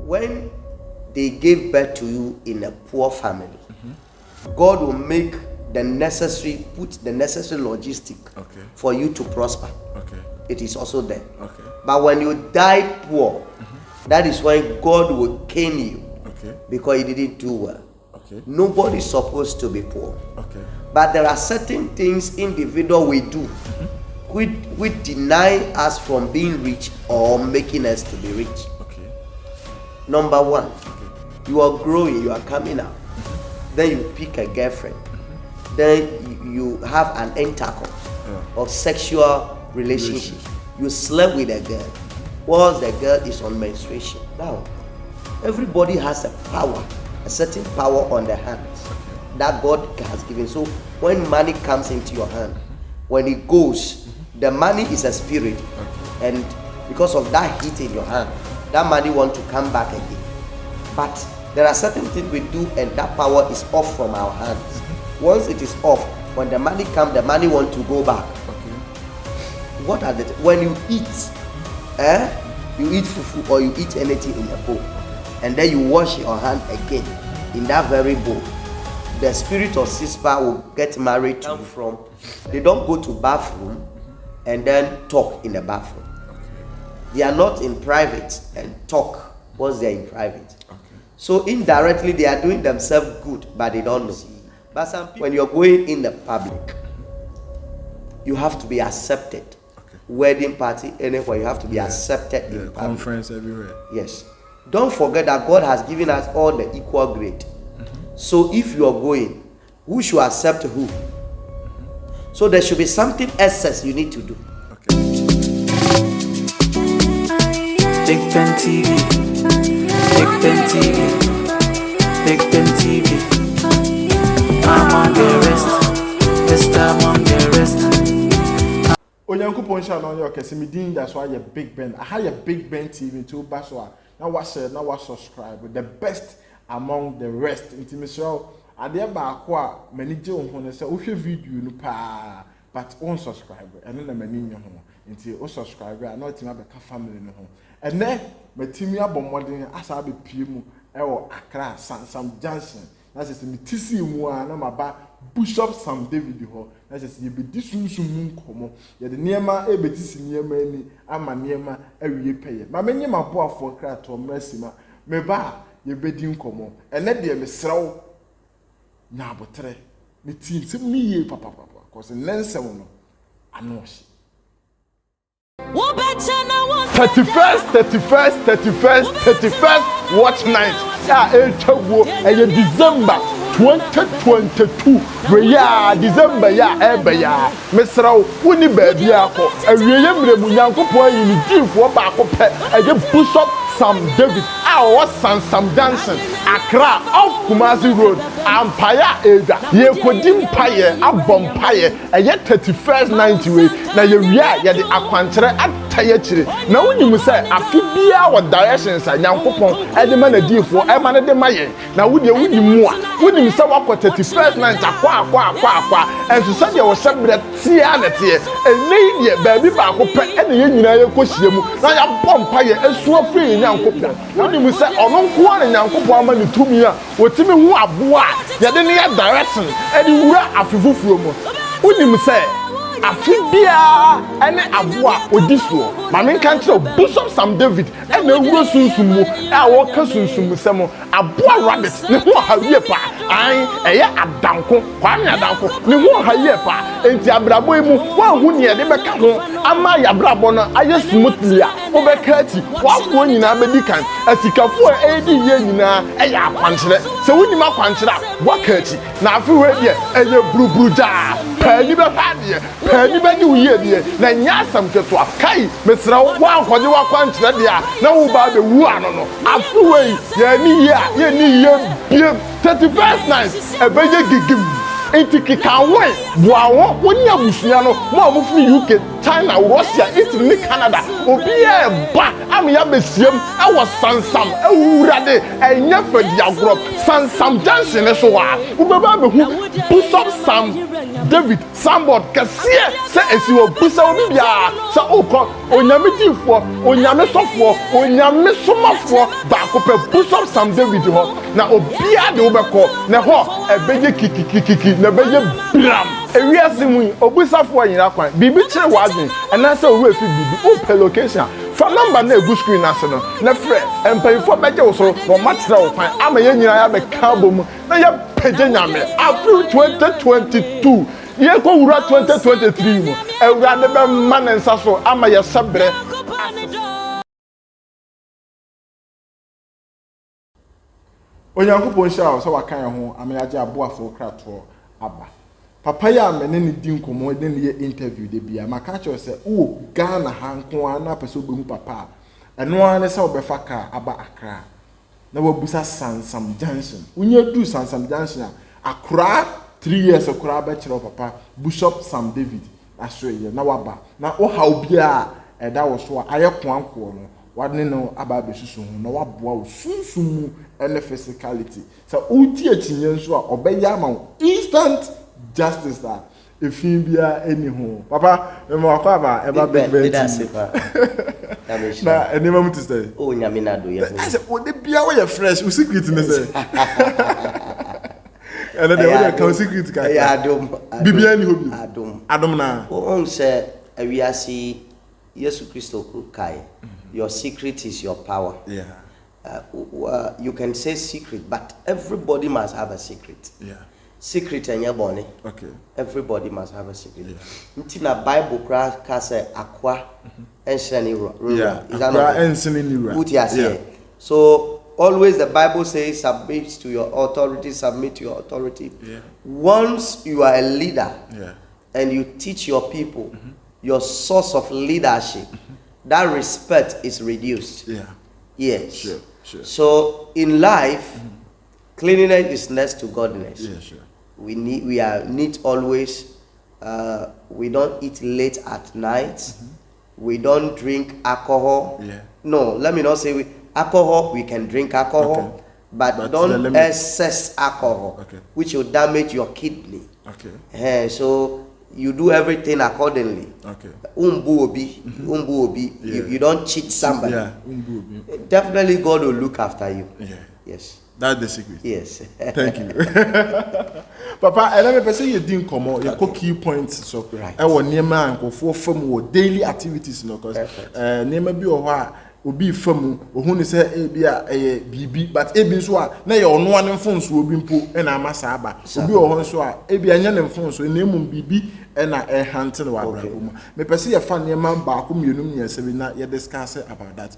When they gave birth to you in a poor family, God will make put the necessary logistic for you to prosper. It is also there. But when you die poor, that is when God will cane you because you didn't do well. Nobody is supposed to be poor. But there are certain things individual we do which deny us from being rich or making us to be rich. Number one, you are growing, you are coming out. Then you pick a girlfriend. Then you have an intercourse of sexual relationship. You slept with a girl whilst the girl is on menstruation. Now, everybody has a power, a certain power on their hands that God has given. So when money comes into your hand, when it goes, the money is a spirit, and because of that heat in your hand, that money wants to come back again. But there are certain things we do and that power is off from our hands. Once it is off, when the money comes, the money wants to go back. What are the when you eat fufu or you eat anything in a bowl, and then you wash your hand again in that very bowl, the spirit of Sispa will get married to you from. They don't go to bathroom and then talk in the bathroom. They are not in private and talk once they are in private. So indirectly they are doing themselves good, but they don't know. But some people, when you're going in the public, you have to be accepted. Wedding party, anywhere, you have to be accepted in public. Conference everywhere. Yes. Don't forget that God has given us all the equal grade. So if you are going, who should accept who? So there should be something excess you need to do. BIGBEN TV, BIGBEN TV, BIGBEN TV. I'm on the rest, this time on the rest. Onyankopon sha no your kese me din da so aye BIGBEN. I have a BIGBEN TV to ba so a na wa share na wa subscribe the best among the rest. Intimisho ade ba ko a mani je wo ho ne se wo hwe video no pa but on subscribe eno na mani nyo ho. Inti o subscribe a na otima be ka family no ho. Ene matimi abomoden asa be pie mu e wo Accra Saam Junction. Na se me tisi mu a na maba Bishop Saam David ho. Na se ye be disunsun mu nkomo. Ye de niema e betisi niema ani ama niema awie peye. Ma menye maboafo kra to mrasima. Me ba ye bedi nkomo. Ene de me srew na abotre. Me tin se mi ye papa cause nensem no ano hye. 31st watch night. December 2022. We ya December ya ebe ya. Mesra woni baabi akọ. Awieye mremu Nyankopon yi ni difo ba akọ pe. Bishop Saam David. Was Saam Junction, Accra off Kumasi Road, Ampaya Eda. Ye kodim paye, abom paye. Ye 31st 90 way. Na ye the akwantere ataye chire. Na woni mu say afibia wa directions a Nyankopon e de man adifo e man de maye. Na wodi mu a woni mu say wakọ 31st 90 akwa. Enso say ye wo shebre tia na tie. Enei ye baabi ba akọ pe e na ye nyina ye kohie mu. Na ya bom paye esuo free Nyankopon. Woni say ononko an Nyankopon ama ne tumi a wotimi hu aboa ye de ne ya direction e de wura afifufuo mu woni say afibia ene aboa odisuo ma men kan kire Bishop Saam David e na wura sunsun mu e wo ka sunsun mu semo aboa rabbit ne hu hawie pa an eye adanko kwame adanko ne hu hawie pa enti abrabo mu wa hu ne de beka ho ama ya brabo no aye smoothly a wo beka ati wa ko nyina bedi kan asikafo edi ye nyina eye akwankyere se woni ma kwankyere wa ka ati na afi we de eye buruburu ja pa ni be pa de pa ni be ni uye de na nya asam keto kai mesra wa akwaje wa kwankyere de a na wo ba be wu ano no afi we ye ni ye 31st night ebeje gigim enti kika won bo awon woni abusua no mo amufri UK China, Russia, Italy, Canada. Obiya ba amiya besiem e wo sansam e wurade e nyefa diagro sansam Johnson e so wa. Ubeba be hu Bishop Sam David Sambod kese se esi wo busa obi bia se okọ onyame tifo onyame sofo onyame somafo ba ko pe Bishop Sam David ho na obiya de wo bekọ na ho ebeje kikikiki na beje bram ewiase mu obusafo anyina kwan bibi kire wadwen ena se owu efi bibi o pe location fa number na egu screen ase no na frɛ empayfo beje wo so no matra wo kwan ama ye nyina ya be ka bom na ya peje nyame April 2022 ye ko wura 2023 mu ewurade be ma ne nsa so ama ye sebre onyankopon sha so wakan ho amayaje aboafo krato aba papa ya mene ne di nkomo de ne interview de bia maka cho se wo Ghana hanko ana pese obehu papa eno ane se obefa ka aba Accra na wabusa Sansam Junction unye du Sansam Junction akura 3 years akura ba kire papa Bishop Sam David asroye na waba na o ha obia eda wo so aye kwanko no wadne no aba besusu ho na waboa wo sunsumu ene physicality so uti akinye nso a obeya ma instant justice that if you be any home papa me akwa ba eba BIGBEN TV na eni mamu to say oh nyame na do ye I say o de bia we fresh o secret ne say and then they can secret ka ya adom bibia ni hobi adom na o say awiase Yesu Christo kai your secret is your power. Yeah. You can say secret, but everybody must have a secret. Yeah. Secret and your body. Okay. Everybody must have a secret. Yeah. Ntina Bible can say aqua and shani yeah. Aqua and shani yeah. So always the Bible says submit to your authority, submit to your authority. Yeah. Once you are a leader, yeah, and you teach your people your source of leadership, that respect is reduced. Yeah. Yes. Sure. Sure. So in life, cleanliness is next to godliness. Yeah, sure. We need always. We don't eat late at night. We don't drink alcohol. Yeah. No, let me not say alcohol. We can drink alcohol, okay, but don't excess alcohol, okay, which will damage your kidney. Okay. So you do everything accordingly. Okay. Umbu obi. Yeah. You don't cheat somebody. Yeah. Umbu obi. Definitely God will look after you. Yeah. Yes. That's the secret. Yes. Thank you. Papa, and let me say you didn't come out. Your key points. So, right. I want Nema and go for firm daily activities. No, because Nema be or obi famu ohun say e bia bibi but e bi so a na ye ono ane mfonso obi mpo e na amasa aba obi ohun so a e bia nya ne mfonso na emum bibi e na e hante no abra ko me pese ye fa ne man ba ko mienum nya se bi na ye discuss about that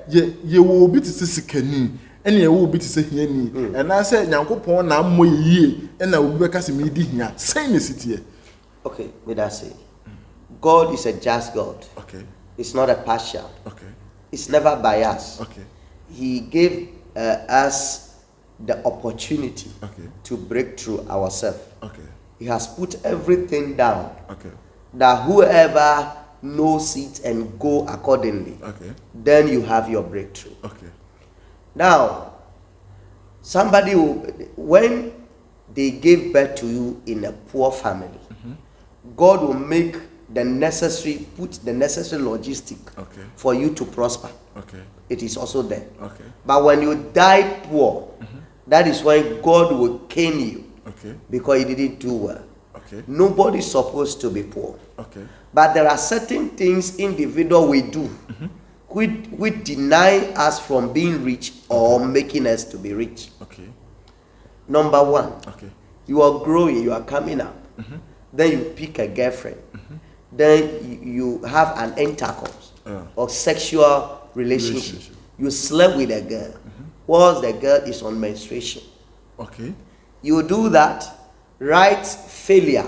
ye wo obi tise sikani ene ye wo obi tise hiani e na say nyankopon na ammo yie e na obi beka se me di hia say ne sitie. Okay, may that say God is a just God. Okay. It's not a partial. Okay. It's never by us. Okay. He gave us the opportunity, okay, to break through ourselves. Okay. He has put everything down. Okay. That whoever knows it and go accordingly, okay, then you have your breakthrough. Okay. Now, somebody who, when they gave birth to you in a poor family, God will make the necessary, put the necessary logistic, okay, for you to prosper. Okay. It is also there. Okay. But when you die poor, that is when God will cane you. Okay. Because you didn't do well. Okay. Nobody's supposed to be poor. Okay. But there are certain things individual we do, which deny us from being rich or making us to be rich. Okay. Number one. Okay. You are growing, you are coming up. Then you pick a girlfriend. Then you have an intercourse or sexual relationship. You slept with a girl whilst the girl is on menstruation. Okay. You do that, write failure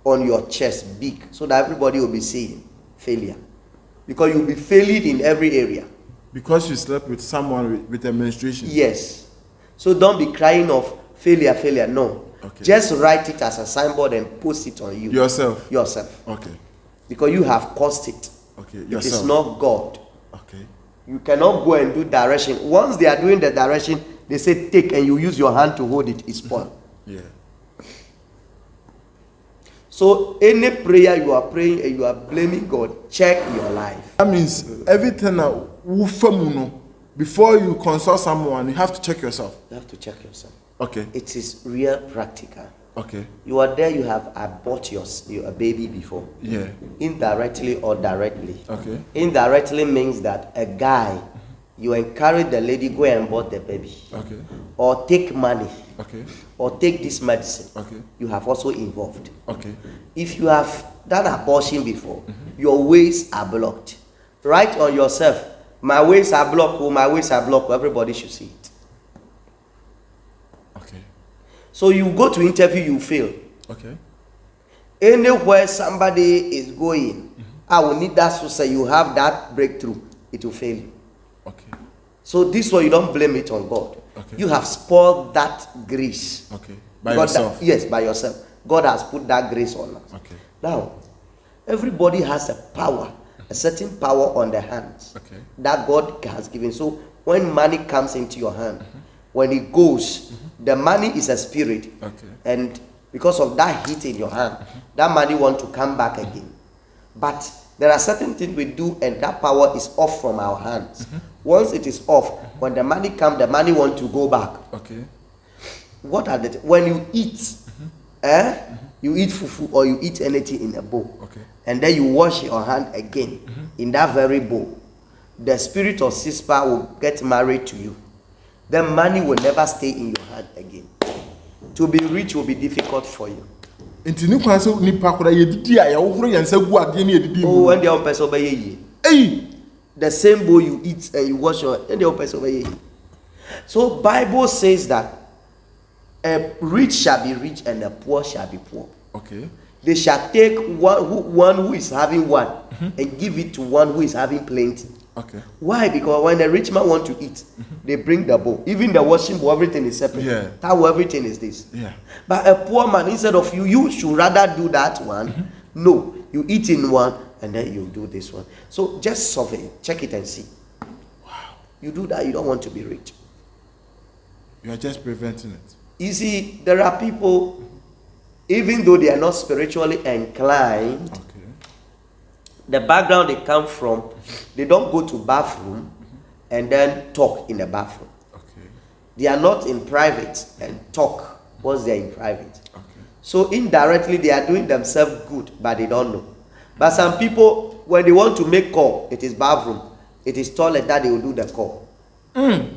on your chest big so that everybody will be seeing failure. Because you'll be failing in every area. Because you slept with someone with a menstruation? Yes. So don't be crying of failure, no. Okay. Just write it as a signboard and post it on you. Yourself? Yourself. Okay. because you have caused it. Okay, It yourself. is not God. Okay. You cannot go and do direction. Once they are doing the direction, they say take, and you use your hand to hold it. It's spoiled. Yeah. So any prayer you are praying and you are blaming God, check your life. That means everything that before you consult someone, you have to check yourself. You have to check yourself. Okay. It is real practical. Okay. You are there, you have aborted your baby before. Yeah. Indirectly or directly. Okay. Indirectly means that a guy, you encourage the lady, go and abort the baby. Okay. Or take money. Okay. Or take this medicine. Okay. You have also involved. Okay. If you have done abortion before, your ways are blocked. Write on yourself, my ways are blocked, oh, my ways are blocked. Everybody should see it. Okay. So you go to interview, you fail. Okay. Anywhere somebody is going, I will need that to say you have that breakthrough, it will fail you. Okay. So this one, you don't blame it on God. Okay. You have spoiled that grace. Okay. By yourself. Yes, by yourself. God has put that grace on us. Okay. Now, everybody has a power, a certain power on their hands that God has given. So when money comes into your hand, when it goes, the money is a spirit. Okay. And because of that heat in your hand, that money want to come back again. But there are certain things we do and that power is off from our hands. Once it is off, when the money comes, the money want to go back. Okay. What are the when you eat, you eat fufu or you eat anything in a bowl, Okay. and then you wash your hand again in that very bowl, the spirit of Sispa will get married to you. The money will never stay in your hand again. To be rich will be difficult for you. Oh, when the old person obey ye. Hey, The same bowl you eat and you wash your and the old person obey ye. So Bible says that a rich shall be rich and a poor shall be poor. okay. They shall take one who is having one and give it to one who is having plenty. Okay. Why? Because when a rich man want to eat, they bring the bowl. Even the washing bowl, everything is separate. Yeah. Towel, everything is this. Yeah. But a poor man, instead of you should rather do that one. No, you eat in one and then you do this one. So just survey, check it and see. Wow. You do that, you don't want to be rich. You are just preventing it. You see, there are people, even though they are not spiritually inclined, Okay. the background they come from, they don't go to bathroom and then talk in the bathroom. Okay. They are not in private and talk once they are in private. Okay. So indirectly they are doing themselves good, but they don't know. But some people, when they want to make call, it is bathroom, it is toilet that they will do the call.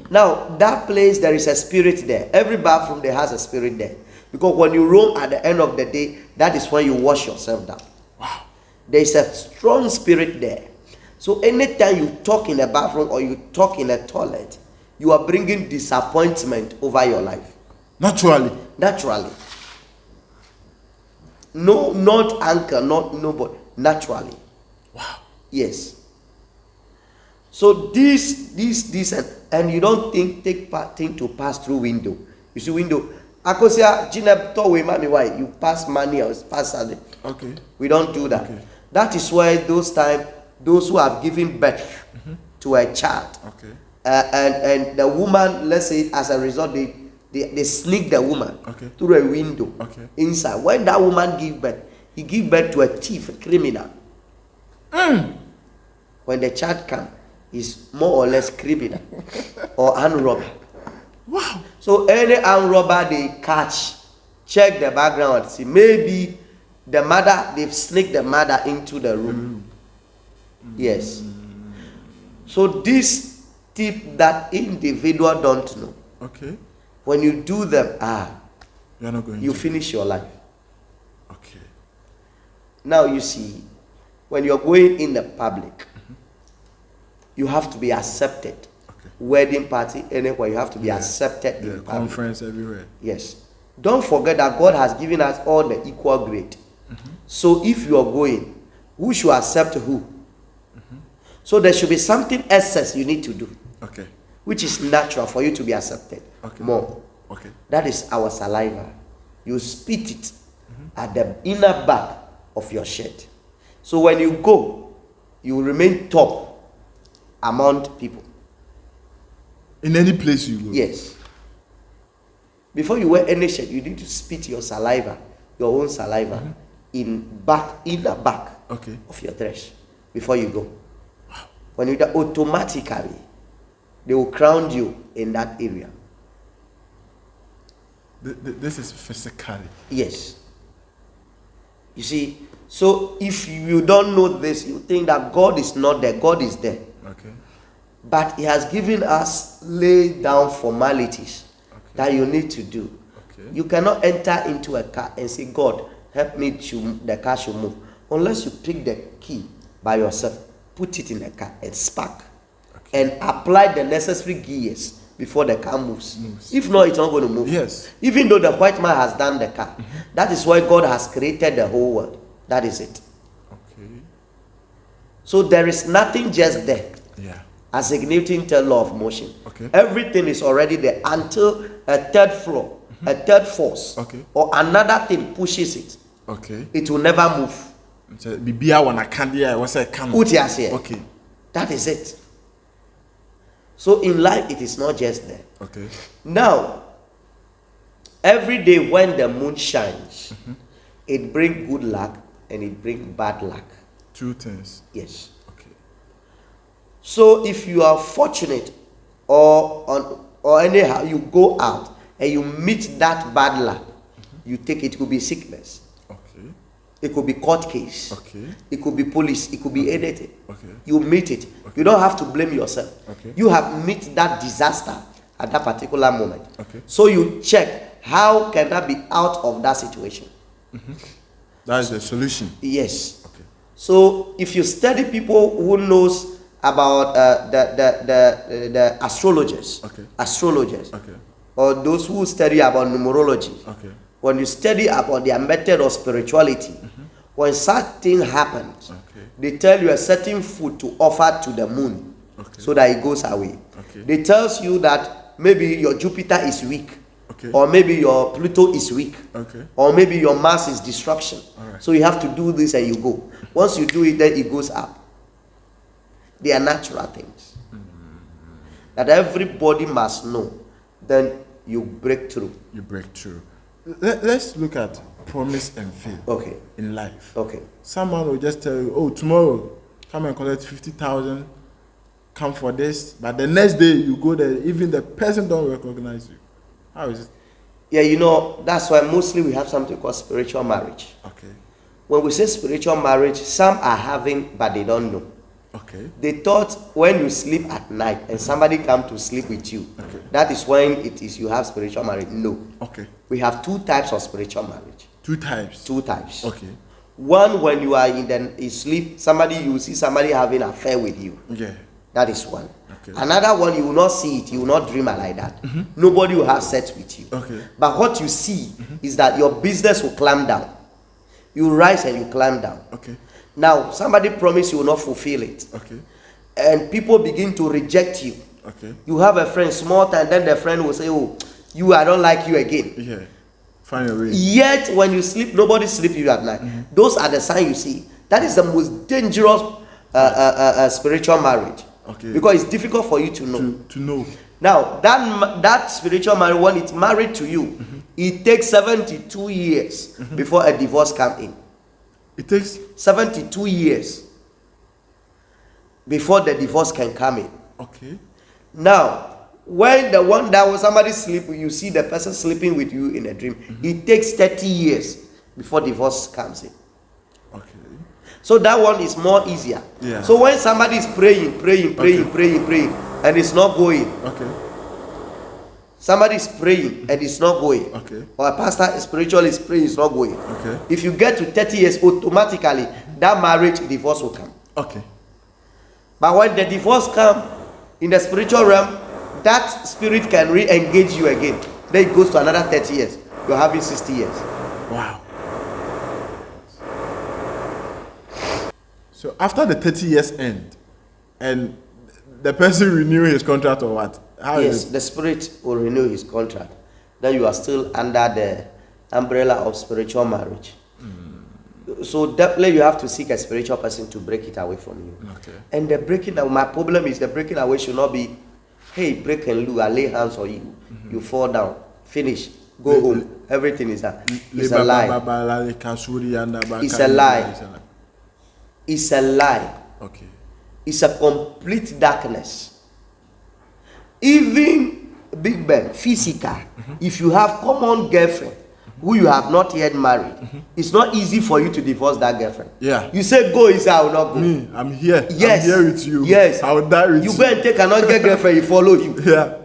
Now that place, there is a spirit there. Every bathroom there has a spirit there, because when you roam at the end of the day, that is when you wash yourself down. Wow. There is a strong spirit there. So anytime you talk in a bathroom or you talk in a toilet, you are bringing disappointment over your life. Naturally. Naturally. No, not anchor, not nobody. Naturally. Wow. Yes. So this and you don't think to pass through window. You see window. Akosia Jineb towe mami why you pass money or pass salary. Okay. We don't do that. Okay. That is why those who have given birth to a child, Okay. and the woman, let's say as a result, they sneak the woman through a window inside. When that woman give birth, he give birth to a thief, a criminal. When the child comes, he's more or less criminal or armed robber. Wow. So any armed robber they catch, check the background and see maybe the mother, they've sneaked the mother into the room. Yes. So this tip that individual don't know. Okay. When you do them, You're not going you to finish your life. Okay. Now you see, when you're going in the public, you have to be accepted. Okay. Wedding party, anywhere, you have to be accepted in public. Conference everywhere. Yes. Don't forget that God has given us all the equal grade. So if you are going, who should accept who? So there should be something excess you need to do. Okay. Which is natural for you to be accepted. Okay. More. Okay. That is our saliva. You spit it at the inner back of your shirt. So when you go, you will remain top among people. In any place you go? Yes. Before you wear any shirt, you need to spit your saliva, your own saliva, in the back of your dress before you go. When you do, automatically, they will crown you in that area. This is physically? Yes. You see, so if you don't know this, you think that God is not there. God is there. Okay. But He has given us laid down formalities that you need to do. Okay. You cannot enter into a car and say, God, help me to the car should move. Unless you pick the key by yourself, put it in the car and spark. And apply the necessary gears before the car moves. If not, it's not going to move. Yes. Even though the white man has done the car. That is why God has created the whole world. That is it. Okay. So there is nothing just there. Yeah. As Newton tell law of motion. Okay. Everything is already there until a third floor, a third force, or another thing pushes it. Okay. It will never move. Okay. That is it. So in life, it is not just there. Okay. Now, every day when the moon shines, it brings good luck and it brings bad luck. Two things. Yes. Okay. So if you are fortunate or anyhow you go out and you meet that bad luck, you take it. It could be sickness. Okay. It could be court case. Okay. It could be police. It could be anything. Okay. You meet it. Okay. You don't have to blame yourself. Okay. You have met that disaster at that particular moment. Okay. So you check, how can I be out of that situation? That is the solution. Yes. Okay. So if you study people who knows about the astrologers, astrologers, or those who study about numerology, when you study about their method of spirituality, when something happens, they tell you a certain food to offer to the moon so that it goes away. They tells you that maybe your Jupiter is weak, or maybe your Pluto is weak, or maybe your Mars is destruction. So you have to do this and you go. Once you do it, then it goes up. They are natural things that everybody must know. Then you break through. You break through. Let's look at promise and faith in life. Someone will just tell you, oh, tomorrow, come and collect 50,000, come for this. But the next day, you go there, even the person don't recognize you. How is it? Yeah, you know, that's why mostly we have something called spiritual marriage. When we say spiritual marriage, some are having, but they don't know. They thought when you sleep at night and somebody come to sleep with you, that is when it is you have spiritual marriage. No. We have two types of spiritual marriage. Two types? Two types. One, when you are in sleep, you see somebody having an affair with you. That is one. Another one, you will not see it, you will not dream like that. Nobody will have sex with you. But what you see is that your business will climb down. You rise and you climb down. Now, somebody promised you will not fulfill it. And people begin to reject you. You have a friend, small time, then the friend will say, oh, I don't like you again. Find a way. Yet, when you sleep, nobody sleeps you at night. Those are the signs you see. That is the most dangerous spiritual marriage. Because it's difficult for you to know. To know. Now, that spiritual marriage, when it's married to you, it takes 72 years before a divorce comes in. It takes 72 years before the divorce can come in. Now, when the one that was somebody sleep, you see the person sleeping with you in a dream, it takes 30 years before divorce comes in. So that one is more easier. So when somebody is praying, and it's not going. Somebody is praying and it's not going. Or a pastor spiritually is praying, it's not going. If you get to 30 years, automatically that marriage divorce will come. But when the divorce comes in the spiritual realm, that spirit can re-engage you again. Then it goes to another 30 years. You're having 60 years. Wow. So after the 30 years end, and the person renew his contract or what? Yes, the spirit will renew his contract. Then you are still under the umbrella of spiritual marriage. So definitely you have to seek a spiritual person to break it away from you. Okay. And the breaking away, my problem is the breaking away should not be, hey, break and loose, I lay hands on you, you fall down, finish, go home, everything is done. It's a lie. It's a lie. It's a lie. Okay. It's a complete darkness. Even Big Ben, physical, if you have common girlfriend who you have not yet married, it's not easy for you to divorce that girlfriend. Yeah. You say go, is I will not go. Me, I'm here. Yes. I'm here with you. Yes. I will die with you. You go and take another girlfriend, you follow you. Yeah.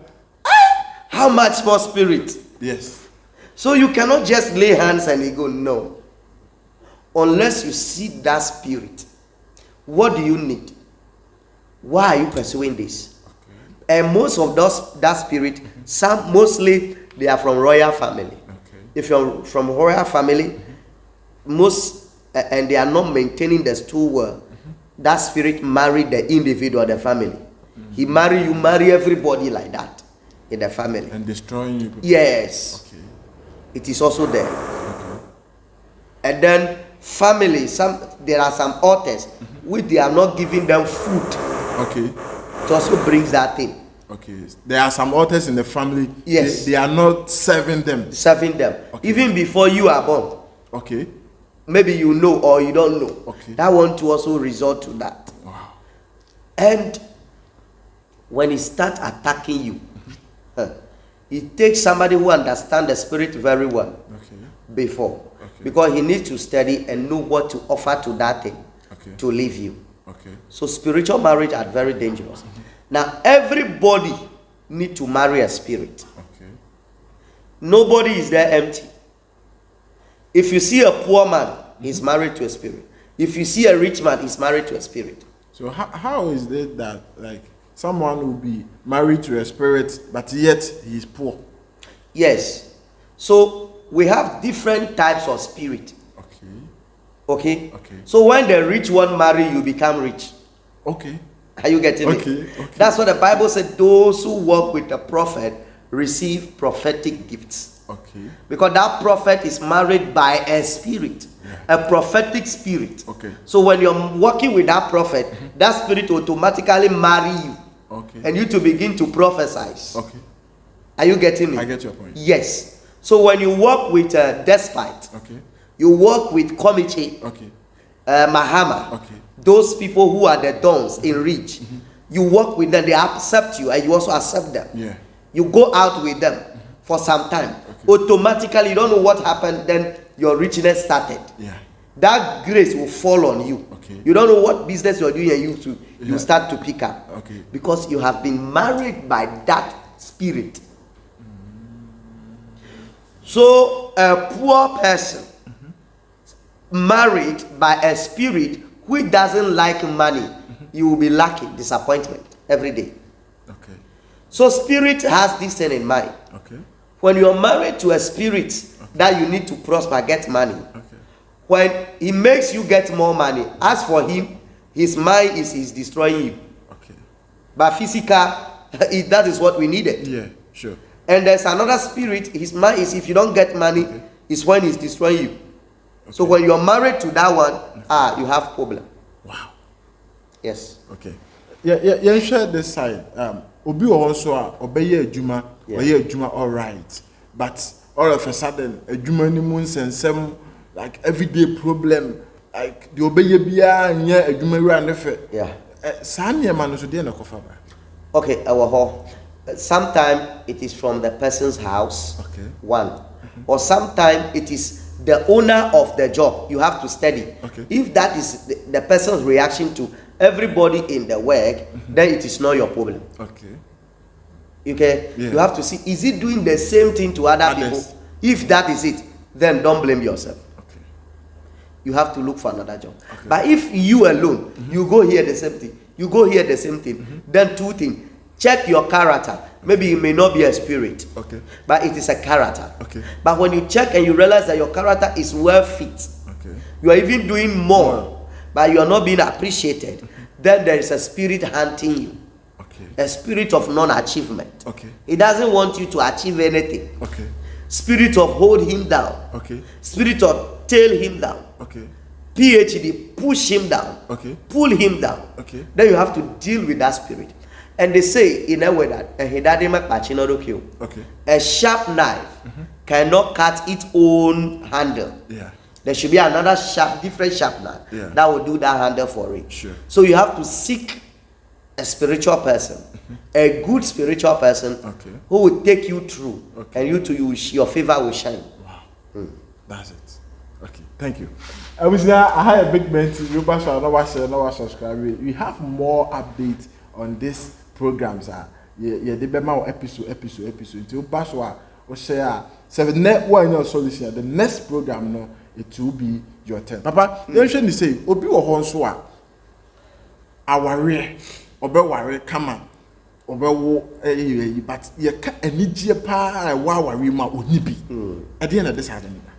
How much more spirit? Yes. So you cannot just lay hands and you go, no. Unless you see that spirit. What do you need? Why are you pursuing this? Okay. And most of that spirit, some mostly they are from royal family. Okay. If you're from royal family, most and they are not maintaining the stool well, that spirit married the individual, the family. He marry you, marry everybody like that in the family. And destroying you. Yes. Okay. It is also there. Okay. And then family, there are some altars which they are not giving them food. Okay. It also brings that thing. Okay. There are some altars in the family. Yes. They are not serving them. Serving them. Okay. Even before you are born. Okay. Maybe you know or you don't know. Okay. That one to also resort to that. Wow. And when he starts attacking you, it takes somebody who understands the spirit very well before. Okay. Because he needs to study and know what to offer to that thing to leave you. Okay. So spiritual marriage are very dangerous. Now everybody need to marry a spirit. Okay. Nobody is there empty. If you see a poor man, he's married to a spirit. If you see a rich man, he's married to a spirit. So how is it that like someone will be married to a spirit, but yet he is poor? Yes. So we have different types of spirit. Okay. So when the rich one marry, you become rich. Okay. Are you getting it? Okay. That's what the Bible said. Those who walk with the prophet receive prophetic gifts. Okay. Because that prophet is married by a spirit, a prophetic spirit. Okay. So when you're working with that prophet, that spirit automatically marry you. Okay. And you to begin to prophesy. Okay. Are you getting it? I get your point. Yes. So when you work with despite, you work with Komiche, Mahama, those people who are the dons in reach, you work with them, they accept you and you also accept them. Yeah. You go out with them for some time. Automatically, you don't know what happened, then your richness started. Yeah. That grace will fall on you. You don't know what business you're doing and you start to pick up. Because you have been married by that spirit. So a poor person married by a spirit who doesn't like money, you will be lacking disappointment every day. Okay. So spirit has this thing in mind. Okay. When you are married to a spirit that you need to prosper, get money. When he makes you get more money, as for him, his mind is destroying you. Okay. But physical, that is what we needed. Yeah, sure. And there's another spirit, his mind is if you don't get money, it's when he's destroying you. Okay. So when you're married to that one, you have problem. Wow. Yes. Okay. Yeah, share this side. Obi also obey Juma, Juma all right. But all of a sudden, a Juma ni moons and some like everyday problem, like the obey bia and yeah, a Juma ran the yeah. Sanya man so na kofa. Okay, sometimes it is from the person's house. Okay. One. Or sometimes it is the owner of the job. You have to study. Okay. If that is the person's reaction to everybody in the work, then it is not your problem. Okay. Okay. Yeah. You have to see, is it doing the same thing to other people? If that is it, then don't blame yourself. Okay. You have to look for another job. Okay. But if you alone, you go here the same thing, you go here the same thing, then two things. Check your character. Maybe it may not be a spirit, but it is a character. Okay. But when you check and you realize that your character is well fit, you are even doing more, but you are not being appreciated, then there is a spirit hunting you. A spirit of non-achievement. He doesn't want you to achieve anything. Spirit of hold him down. Spirit of tail him down. PhD, push him down. Okay. Pull him down. Okay. Then you have to deal with that spirit. And they say in a way that okay. A sharp knife cannot cut its own handle. Yeah. There should be another different sharp knife that will do that handle for it. Sure. So you have to seek a spiritual person, a good spiritual person who will take you through, and your favor will shine. Wow. That's it. Okay. Thank you. I have a BIGBEN TV. Subscribe. We have more updates on this programs. Yeah, the episode. Until Baswa or share 7 net one solution. The next program, no, it will be your turn. Papa, you should say, Obi or Honswa, our rare, Obe come on, but you can't need pa wow, rima unibi. At the end of this,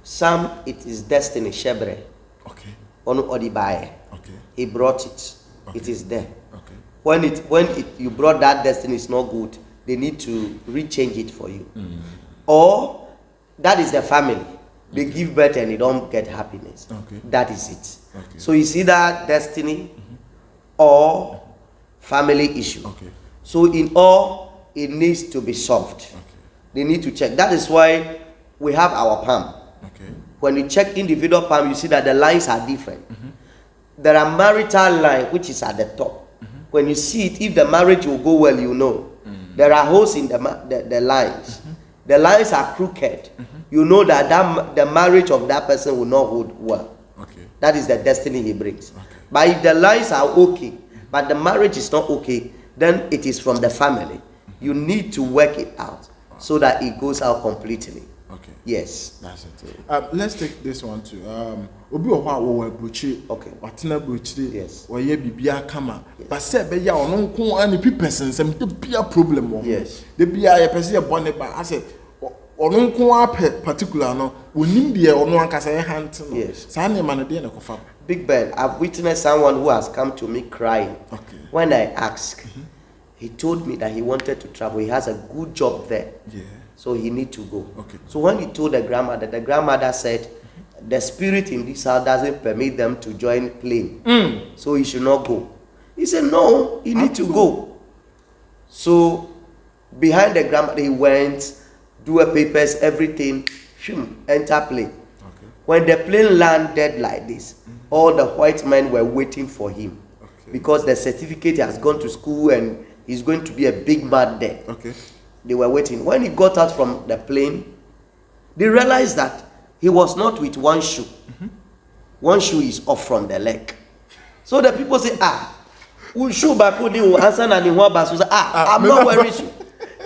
Saam, it is destiny, Shebre. Okay. On Odibaye. Okay. He brought it. Okay. It is there. Okay. When you brought that destiny, it's not good. They need to rechange it for you. Or that is the family. They give birth and they don't get happiness. Okay. That is it. Okay. So you see that destiny or family issue. Okay. So in all, it needs to be solved. Okay. They need to check. That is why we have our palm. Okay. When you check individual palm, you see that the lines are different. There are marital line which is at the top. When you see it, if the marriage will go well, you know. There are holes in the lines. The lines are crooked. You know that the marriage of that person will not hold well. Okay. That is the destiny he brings. Okay. But if the lines are okay, but the marriage is not okay, then it is from the family. You need to work it out so that it goes out completely. Okay. Yes. That's it. Let's take this one too. Obi owa wo abrochi. Okay. Watena abrochi. Yes. Oye bibia kama. But say be ya ono nko ani person sem de bia problem wo. Yes. De bia ye pese ye bone ba. I say ono nko a particular no onim de ono ankasa ye hunt no. Yes. Sa na man de na kofa. BIGBEN, I've witnessed someone who has come to me crying. Okay. When I asked, he told me that he wanted to travel. He has a good job there. Yeah. So he need to go. Okay. So when he told the grandmother said, the spirit in this house doesn't permit them to join plane. So he should not go. He said, no, he need to go. So behind the grandmother, he went, do a papers, everything, enter plane. Okay. When the plane landed like this, all the white men were waiting for him. Okay. Because the certificate has gone to school and he's going to be a big man there. Okay. They were waiting. When he got out from the plane, they realized that he was not with one shoe. One shoe is off from the leg. So the people say, shoe back I'm not wearing shoe.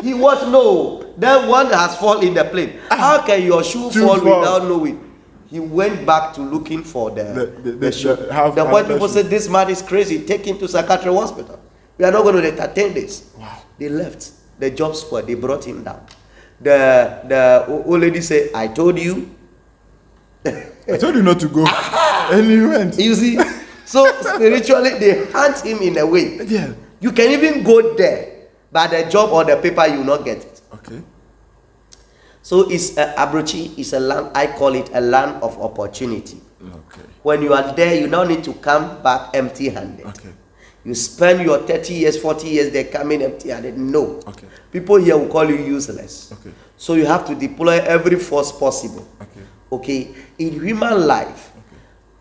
He was no. Then one has fallen in the plane. How can your shoe fall without knowing? He went back to looking for the shoe. The white people said, this man is crazy. Take him to psychiatric hospital. We are not going to entertain this. Wow. They left. The job squad, they brought him down. The old lady said, I told you. I told you not to go. And he went. You see? So spiritually, they hunt him in a way. Yeah. You can even go there, but the job or the paper, you will not get it. Okay. So it's Abrochi is a land, I call it a land of opportunity. Okay. When you are there, you now need to come back empty-handed. Okay. You spend your 30 years, 40 years, they come in empty-handed. No. Okay. People here will call you useless. Okay. So you have to deploy every force possible. Okay. Okay. In human life,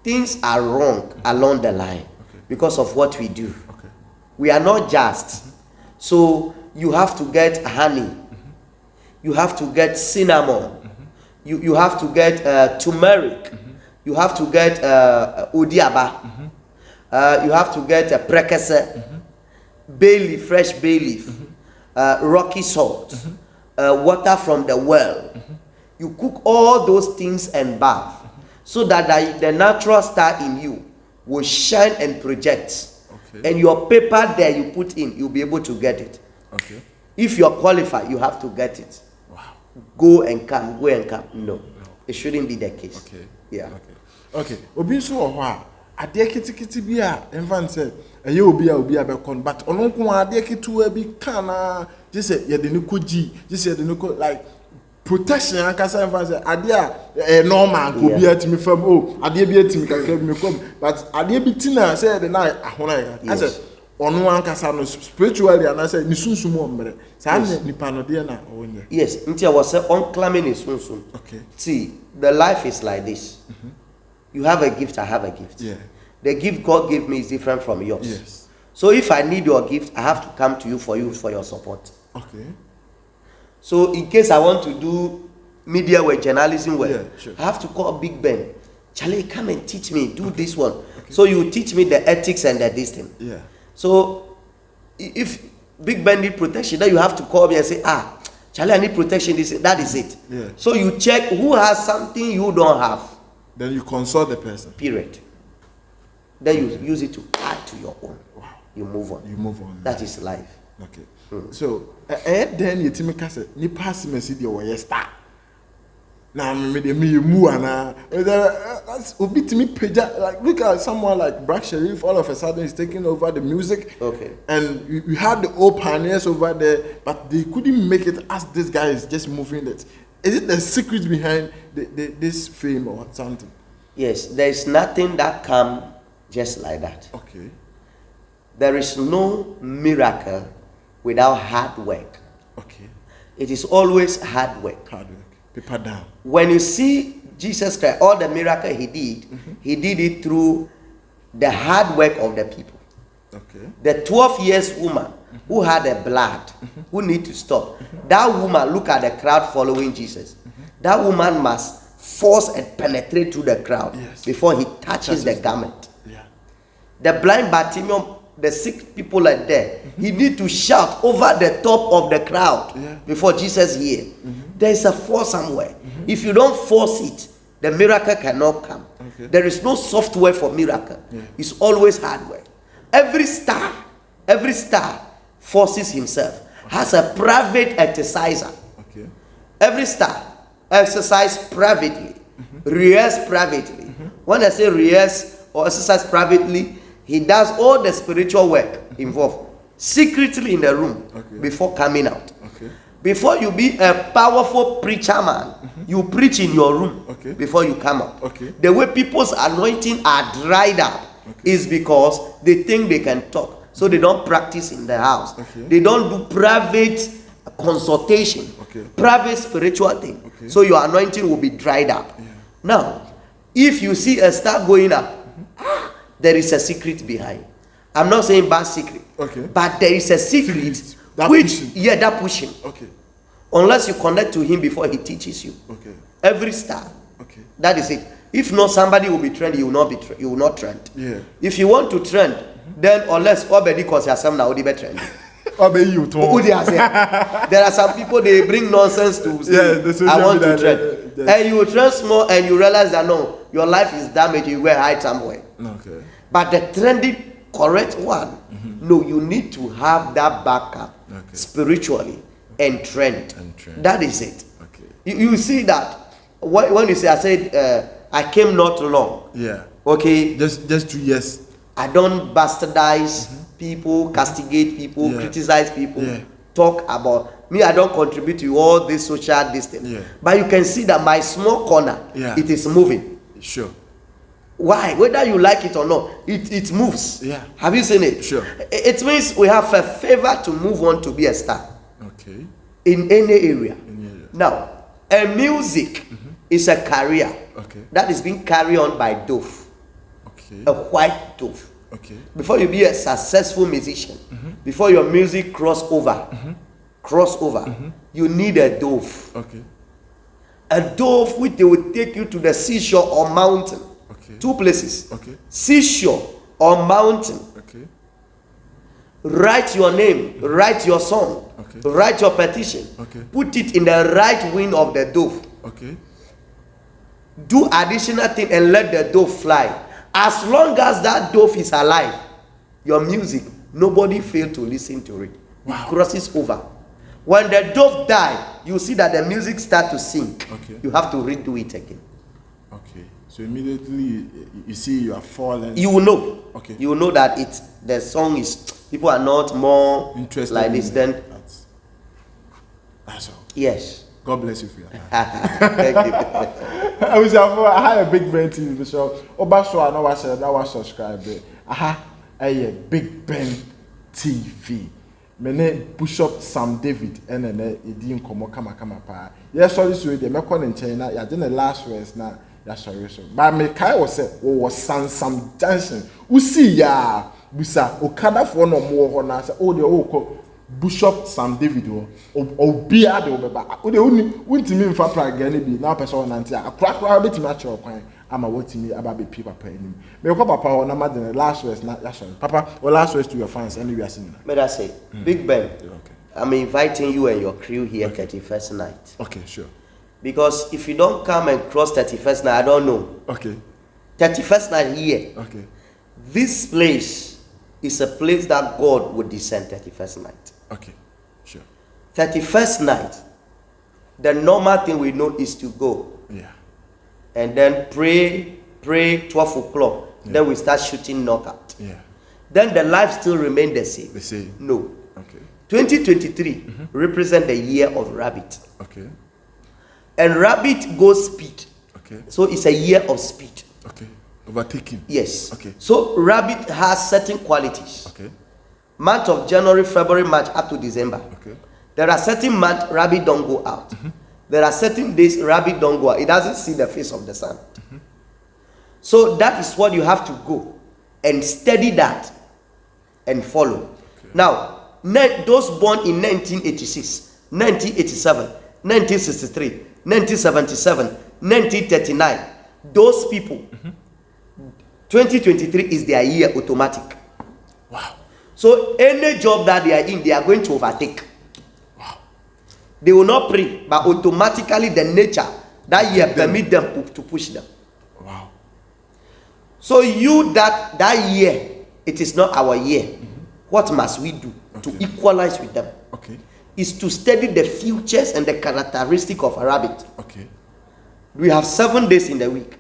things are wrong along the line because of what we do. Okay. We are not just. So you have to get honey. You have to get cinnamon. You have to get turmeric. You have to get odiaba. You have to get a prekese, bay leaf, fresh bay leaf, rocky salt, water from the well. You cook all those things and bath so that the natural star in you will shine and project. Okay. And your paper there you put in, you'll be able to get it. Okay. If you're qualified, you have to get it. Wow. Go and come, go and come. No. It shouldn't be the case. Okay. Yeah. Okay. Obi so ohwa ade kitikiti bi a envan say eye obi a be kon but ononko ade kitu bi kana je say ye de ne koji je say de ne ko like protection and cancer say adia normal go be at me from oh adia be at me can me come but adia be tina say the night ahona I said ono an kasa no spiritually and I said ni sunsun mo mbre say nipa no de na onye yes nti I was say on claiming is sunsun okay see the life is like this you have a gift I have a gift the gift God gave me is different from yours yes so if I need your gift I have to come to you for your support okay. So in case I want to do media work, journalism work, sure. I have to call Big Ben. Charlie, come and teach me, do this one. Okay. So you teach me the ethics and the this thing. Yeah. So if Big Ben need protection, then you have to call me and say, Charlie, I need protection. That is it. Yeah. So you check who has something you don't have. Then you consult the person. Period. Then you use it to add to your own. Wow. You move on. You move on. That is life. Okay. So, then you tell me, "Kase, ni pass me see the way star." Now me mu ana. That's obit me peja. Like look at someone like Black Sherif. All of a sudden, he's taking over the music. Okay. And you had the old pioneers over there, but they couldn't make it as this guy is just moving it. Is it the secret behind this fame or something? Yes, there is nothing that comes just like that. Okay. There is no miracle without hard work. Okay. It is always hard work. Hard work. Paper down. When you see Jesus Christ, all the miracle he did it through the hard work of the people. Okay. The 12 years woman who had a blood, who need to stop. That woman, look at the crowd following Jesus. That woman must force and penetrate through the crowd before he touches the garment. Yeah. The blind Bartimaeus, the sick people are there. He need to shout over the top of the crowd before Jesus hear. There is a force somewhere. If you don't force it, the miracle cannot come. Okay. There is no software for miracle. It's always hard work. Every star forces himself, has a private exerciser. Okay. Every star exercise privately, rehearse privately. When I say rehearse or exercise privately, he does all the spiritual work involved secretly in the room before coming out. Okay. Before you be a powerful preacher man, you preach in your room before you come out. Okay. The way people's anointing are dried up is because they think they can talk, so they don't practice in the house. They don't do private consultation, private spiritual thing. So your anointing will be dried up. Now, if you see a star going up, there is a secret behind. I'm not saying bad secret, but there is a secret that pushing. Okay. Unless you connect to him before he teaches you. Okay. Every star. Okay. That is it. If not, somebody will be trained. You will not be. You will not trend. Yeah. If you want to trend, then unless already cause you are some now, be trend. There are some people they bring nonsense to say, I want to trend, and you will trend small and you realize that no, your life is damaged. You will hide somewhere. Okay. But the trendy, correct one, no, you need to have that backup spiritually and trend. That is it. Okay. You see that when you say I said I came not long. Yeah. Okay. Just 2 years. I don't bastardize people, castigate people, criticize people, talk about me. I don't contribute to all this social distance. Yeah. But you can see that my small corner, it is moving. Sure. Why? Whether you like it or not, it moves. Yeah. Have you seen it? Sure. It means we have a favor to move on to be a star. Okay. In any area. Now, a music is a career that is being carried on by dove. Okay. A white dove. Okay. Before you be a successful musician, before your music cross over, you need a dove. Okay. A dove which they will take you to the seashore or mountain. Okay. 2 places. Okay. Seashore or mountain. Okay. Write your name, write your song, write your petition, put it in the right wing of the dove. Okay. Do additional thing and let the dove fly. As long as that dove is alive, your music, nobody fail to listen to it. Wow. It crosses over. When the dove die, you see that the music start to sink. Okay. You have to redo it again. Okay. So immediately you see you are falling. You will know. Okay. You will know that the song is, people are not more interested like this. Then that's all. Yes. God bless you for your time. Thank you. I have a Big Ben TV, so Obaso, I know I said I was subscribed. A Big Ben TV. My name Bishop Sam David, and then it didn't come pa. Yes, sorry, so the Mekon in China, you didn't last words now. That's sorry, so. But me Kai was said, was Sam Johnson. We see ya, Busa, Okada for no more on us, oh, the old. Bishop Sam David or be at the over. The only went me for again, now person and a crack bit match or point. I'm a watching me about the people paying. May Papa or no matter the last words, not Papa, or last words to your fans, and we are seeing. May I say, Big Ben, I'm inviting you and your crew here 31st night. Okay, sure. Because if you don't come and cross 31st night, I don't know. Okay. 31st night here. Okay. This place is a place that God would descend 31st night. Okay, sure. 31st night, the normal thing we know is to go. Yeah. And then pray 12 o'clock. Yeah. Then we start shooting knockout. Yeah. Then the life still remain the same. The same. No. Okay. 2023 represent the year of rabbit. Okay. And rabbit goes speed. Okay. So it's a year of speed. Okay. Overtaking. Yes. Okay. So rabbit has certain qualities. Okay. Month of January, February, March up to December. Okay. There are certain months rabbit don't go out. There are certain days rabbit don't go out. It doesn't see the face of the sun. So that is what you have to go and study that and follow. Okay. Now, those born in 1986, 1987, 1963, 1977, 1939, those people, 2023 is their year automatic. Wow. So any job that they are in, they are going to overtake. Wow. They will not pray, but automatically the nature that year permit them to push them. Wow. So you that year, it is not our year. What must we do to equalize with them? Okay. Is to study the features and the characteristic of a rabbit. Okay. We have 7 days in the week.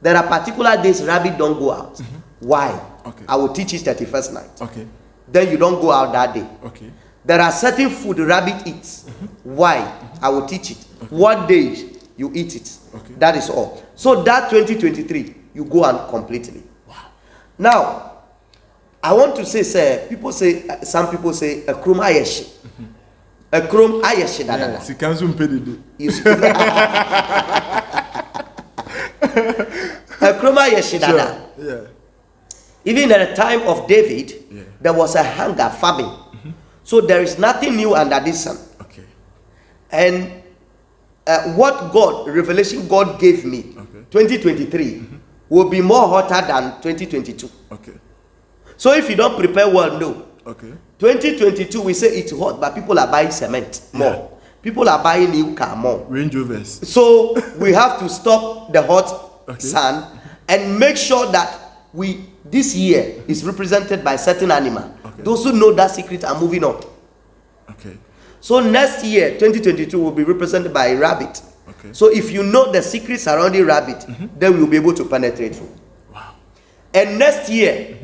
There are particular days rabbit don't go out. Why? Okay. I will teach you 31st night. Okay. Then you don't go out that day. Okay. There are certain food rabbit eats. Why? I will teach it. What days you eat it. Okay. That is all. So that 2023, you go on completely. Wow. Now, I want to say, sir, some people say, a krum ayeshi. A krum ayeshi da da da. Si kanzu mpedede. A krum ayeshi da da. Yeah. Even at the time of David, there was a hunger, famine. So there is nothing new under this sun. Okay. And what revelation God gave me, 2023, will be more hotter than 2022. Okay. So if you don't prepare well, no. Okay. 2022, we say it's hot, but people are buying cement more. People are buying new car more. Range Rovers. So we have to stop the hot sun and make sure that this year is represented by certain animal. Okay. Those who know that secret are moving on. Okay. So next year, 2022, will be represented by a rabbit. Okay. So if you know the secret surrounding rabbit, then we'll be able to penetrate through. Wow. And next year,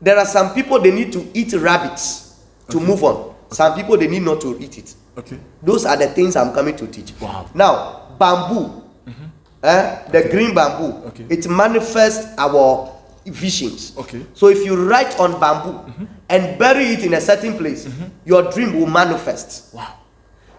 there are some people they need to eat rabbits to move on. Okay. Some people they need not to eat it. Okay. Those are the things I'm coming to teach. Wow. Now, bamboo, the green bamboo, it manifests our visions. Okay. So if you write on bamboo and bury it in a certain place, your dream will manifest. Wow.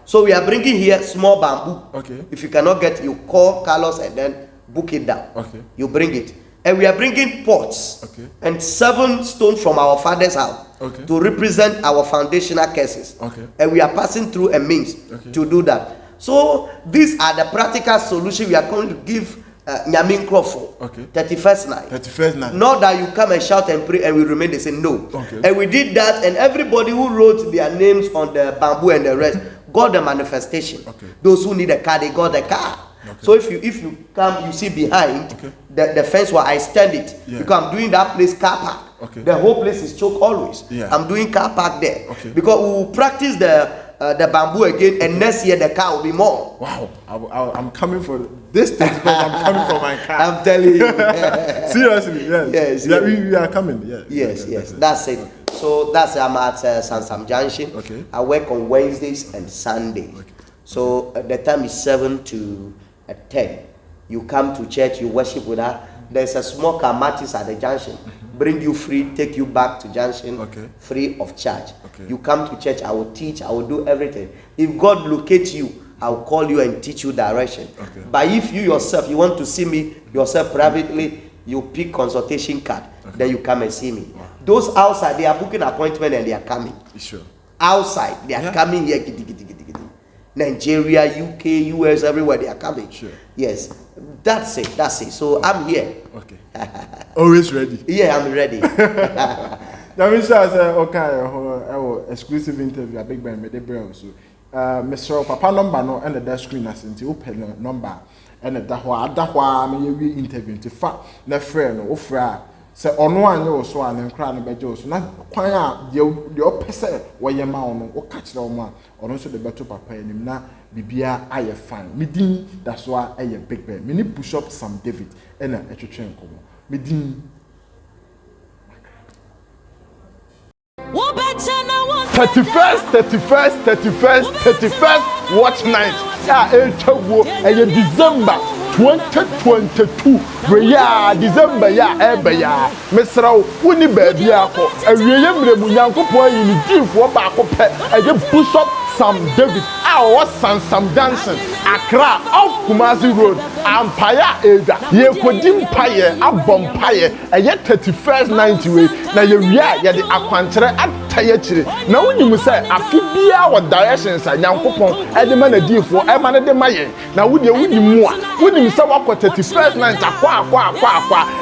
So we are bringing here small bamboo. Okay. If you cannot get, you call Carlos and then book it down. Okay. You bring it. And we are bringing pots and 7 stones from our father's house to represent our foundational cases. Okay. And we are passing through a means to do that. So these are the practical solutions we are going to give Nyamin Proph. 31st night. 31st night. Not that you come and shout and pray and we remain the same. No. And we did that, and everybody who wrote their names on the bamboo and the rest got the manifestation. Those who need a car, they got the car. So if you come, you see behind the fence where I stand it, because I'm doing that place car park. The whole place is choked always. I'm doing car park there because we will practice the bamboo again, and next year the car will be more. Wow, I'm coming for this thing because I'm coming for my car. I'm telling you. Seriously, yes. We are coming. Yes. That's it. So I'm at Saam Junction. I work on Wednesdays and Sundays. So the time is 7 to 10. You come to church, you worship with her. There's a small car Martis at the junction. Bring you free, take you back to junction, free of charge. You come to church, I will teach, I will do everything. If God locates you, I'll call you and teach you direction. But if you yourself, you want to see me yourself privately, you pick consultation card, then you come and see me. Those outside, they are booking appointment and they are coming. Sure. Outside, they are coming here. Nigeria, UK, US, everywhere they are coming. Sure. Yes, that's it. So I'm here. Okay. Always ready. Yeah, I'm ready. Now, Mr. Okay, exclusive interview at Big Ben with the Braille. So, Mr. Papa number no and the screen as into open number and the Dahua may interview to fact the friend or friend. So on one year so and crown by Joe. So not quite the opposite where your mouth or catch the one or also the better papa and now Bibia I fine. Medin that's why I a Big Ben. Many push up some David and a train come. Medin 31st watch night. December 2022. December Mr. Wuni baby ako. Awiyemre mu Nyankopon yi ni difo ba akopɛ. Push up Saam David. Was Saam dancing. Accra off Kumasi Road. Ampaya Eda. Ye kodim paye, abom paye. 31st night we. Na ye the akwantere ataye chire. Na woni mu say afibia wa directions a Nyankopon ede ma na difo e ma na de maye. Na woni mu a. Woni mu say wakɔ 31st night akwa.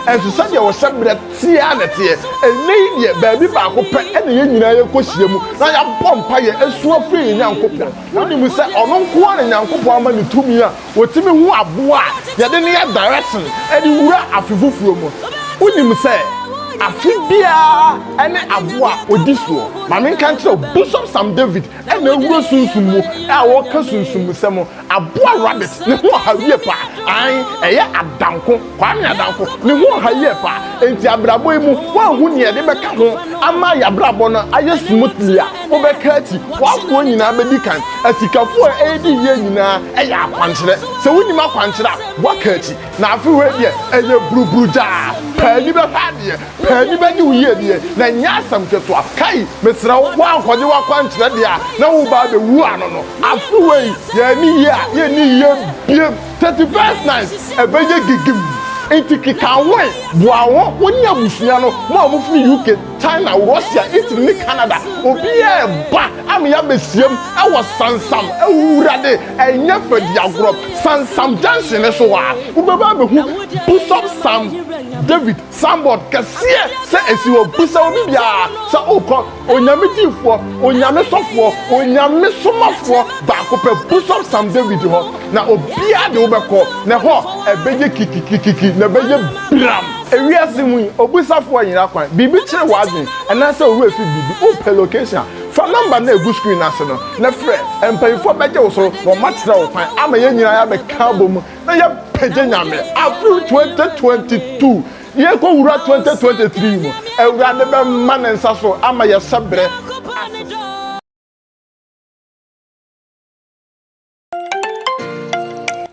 And to say you was separate tia na tie. Eni ye baby ba akopɛ ene ye nyina ye kohie mu. Na ya bom paye esuo free Nyankopon. Woni mu say ono nko na Nyankopon ama ni tumi a wotimi hu aboa ye de ne direction edi wura afifufuro mu. Woni mu say afibia ene aboa odisuo mame kan kire Bishop Saam David ene wuro sunsumu a wo ka sunsumu semo aboa rabbit ne ho hawie pa an eye adanko kwame adanko ne ho hawie pa enti abrabo mu wa hu ne de beka ho ama ya brabo no aye smoothly a wo beka ati wa ko nyina bedi kan asikafo edi ye nyina eye akwankyere se woni ma kwankyere wa ka ati na afi we de eye buruburu ja pa ni be fa de pani bani uye die na nyasam keto akai mesra wa ankode wa kwankyere de a na wo ba be wu ano no afi we ye ni ye biem 31st night ebeje gigim enti kanwe boawo woni abusia no mo amufri UK China Russia Italy Canada obi e ba am ya besiem e wo sansam e wurade enya fadi agro sansam dancing so wa ubeba be hu Bishop Saam David Sambod kasie se esi wo busa obi bia se okọ onyamedifo onyame sofo onyame somafo ba ko pe Bishop Saam David ho na obia de obekọ na ho ebeje kikikiki na beje bram ewiase mu obusafo anyira kwan bibi kire wadin ana se owe fi bibi o location fa number na egu screen ase no na frɛ empayfo beje wo so no matra wo kwan ama ye nyira ya be kabo mu na ya peje nyame April 2022 ye ko wura 2023 mu ewura de be man nsa so ama ye sebre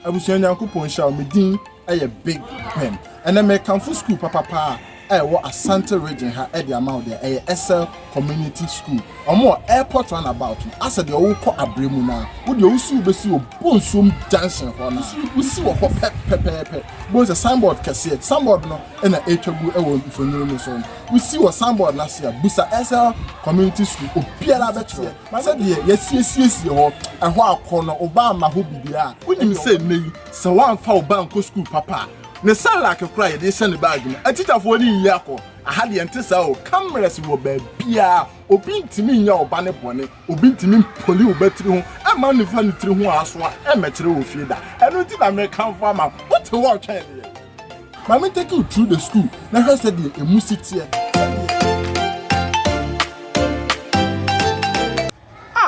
abusuan Nyankopon sha medin eye Big Ben and me Camphor school papa wo Asante region ha e de amount there SL community school omo airport runabout as de wo ko abremu na wo de wo si besi wo bonsum junction ho na wo si wo pepepe bo the signboard kase signboard no na etwagu e wo mfonyo no so wo si wo signboard na se busa SL community school obiara betre say de yesiesie ho ho akono oba ma ho bibia wonim say neyi se wan fa oba nko school papa ne sala ke kura ye de send bag no atitafo ni yako ahade ente sa o cameras wo ba bia obi ntimi nya oba ne bone obi ntimi poli wo batiri ho e ma ne fa ne tiri ho aso e metere wo fie da eno ti na me Camphor ama what wo twa de ma me take you through the school na he said the emusiti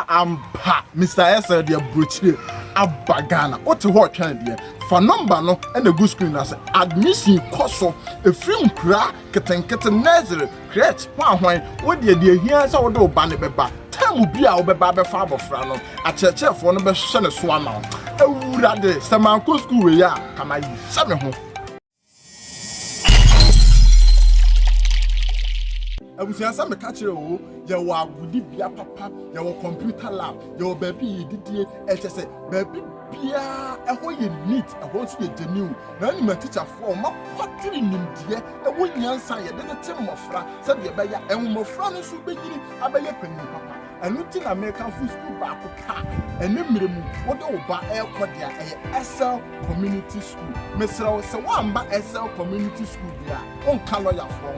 ampa Mr. Esel de brochire abagana what wo twa de for number no and the good screen as admission koso a film kra ketenkete nursery crèche hwan wo de hia say wo de oba ne beba time bi a obeba be fa abofra no akyerɛkyerɛfoɔ no bɛhwɛ ne so ama awurade sɛ manko school we ya kama yi sɛ me ho abusuansa me ka kyerɛ wo ye wo agudi bia papa ye wo computer lab ye wo baabi yedidie ɛkyɛ baabi bia ɛhɔ yɛ neat ɛhɔ nso yɛ genuine na ni ma teacher for ma kwatiri nimdie ɛwɔ nyansa yɛ de te mmɔfra sɛ de bɛya ɛmmɔfra no nso bɛyiri abɛyɛ panyin papa ɛno ti na American food school baako ka ɛne mmeremu wode wo ba ɛkɔ de a ɛyɛ SL community school mesrɛ wo sɛ wo amba SL community school bia on ka lawyer for